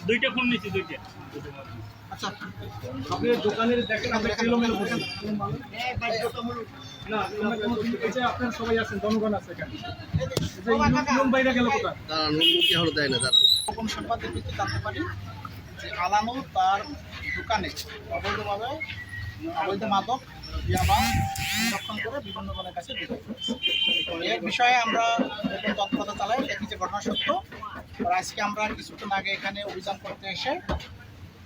দুইটা ফোন নিচ্ছি, দুইটা। আচ্ছা, আপনি দোকানের দেখেন আপনার সবাই আছেন, জনগণ আছে এখানে। বাইরে গেল কোথায় সংবাদের ভিত্তিতে জানতে পারি যে আলানু তার দোকানে অবৈধভাবে অবৈধ মাদক ইয়াবা সংরক্ষণ করে বিভিন্ন জনের কাছে বিক্রি করছে। এর বিষয়ে আমরা নতুন তৎপরতা চালাই, দেখি যে ঘটনা সত্য। আজকে আমরা কিছুক্ষণ আগে এখানে অভিযান করতে এসে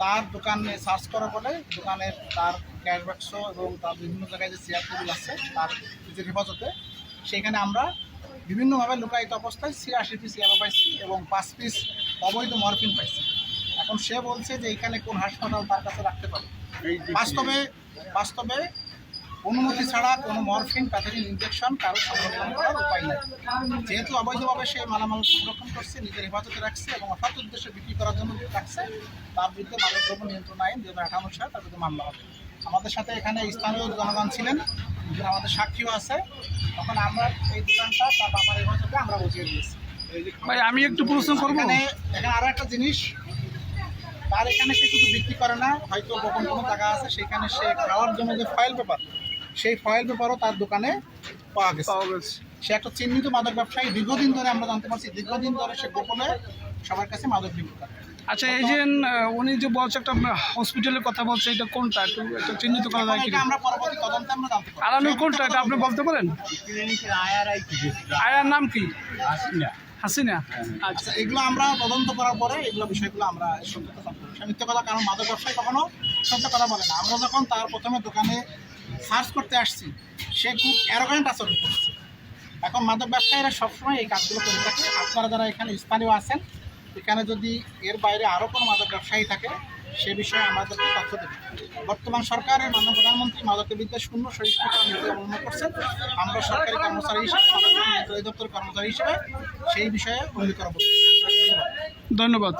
তার দোকানে সার্চ করা বলে দোকানের তার ক্যাশ বাক্স এবং তার বিভিন্ন জায়গায় যে চেয়ার টেবিল আছে তার নিজের হেফাজতে, সেখানে আমরা বিভিন্নভাবে লুকায়িত অবস্থায় ৮৬ পিস ইয়াবা পাইছি এবং ৫ পিস অবৈধ মরফিন পাইছি। এখন সে বলছে যে এখানে কোন হাসপাতাল তার কাছে রাখতে পারে। বাস্তবে অনুমতি ছাড়া কোনো মরফিন প্যাথেটিন ইনজেকশন কারো সংরক্ষণ করার উপায় নেই। যেহেতু অবৈধভাবে সে মালামাল সংরক্ষণ করছে, নিজের হেফাজতে রাখছে এবং অর্থাৎ উদ্দেশ্যে বিক্রি করার জন্য রাখছে, তার বিরুদ্ধে মাদকদ্রব্য নিয়ন্ত্রণ আইন ২০৫৮ সালে তার বিরুদ্ধে মামলা হবে। আমাদের সাথে এখানে স্থানীয় জনগণ ছিলেন, আমাদের সাক্ষীও আছে। তখন আমরা এই দোকানটা তার বাবার হেফাজতে আমরা বুঝিয়ে দিয়েছি। ভাই আমি একটু প্রশ্ন করবো, এখানে আরও একটা জিনিস, তার এখানে সে শুধু বিক্রি করে না, হয়তো গোপন কোনো জায়গা আছে সেখানে সে খাওয়ার জন্য যে ফয়েল পেপার, সেই ফয়েল পেপারও তার দোকানে পাওয়া গেছে। সে একটা চিহ্নিত মাদক ব্যবসায়ী, দীর্ঘদিন ধরে আমরা জানতে পারছি, দীর্ঘদিন ধরে সে গোপনে সবার কাছে মাদক বিক্রি করে। আচ্ছা, এই যে উনি যে বলছে একটা হসপিটালের কথা বলছে, এটা কোনটা একটু চিহ্নিত করা যায় কি? আমরা পরবর্তী তদন্তে আমরা জানতে পারবো। আলানুর কোনটা এটা আপনি বলতে পারেন? আয়ার নাম কি? হাসিনা। আচ্ছা, এগুলো আমরা তদন্ত করার পরে এগুলো বিষয়গুলো আমরা সত্যতা জানতে পারবো। মিথ্যা কথা, কারণ মাদক ব্যবসায়ী কখনো সত্য কথা বলে না। আমরা যখন তার প্রথমে দোকানে সার্চ করতে আসছি, সে খুব অ্যারোগ্যান্ট আচরণ করছে। এখন মাদক ব্যবসায়ীরা সবসময় এই কাজগুলো করে থাকে। আপনারা যারা এখানে স্থানীয় আছেন, এখানে যদি এর বাইরে আরও কোনো মাদক ব্যবসায়ী থাকে, সে বিষয়ে আমাদেরকে তথ্য দেবে। বর্তমান সরকারের মাননীয় প্রধানমন্ত্রী মাদকের বিরুদ্ধে শূন্য সহিষ্ণুতা নীতি অবলম্বন করছেন। আমরা সরকারি কর্মচারী হিসেবে, অধিদপ্তরের কর্মচারী হিসেবে সেই বিষয়ে অঙ্গীকার করব। ধন্যবাদ।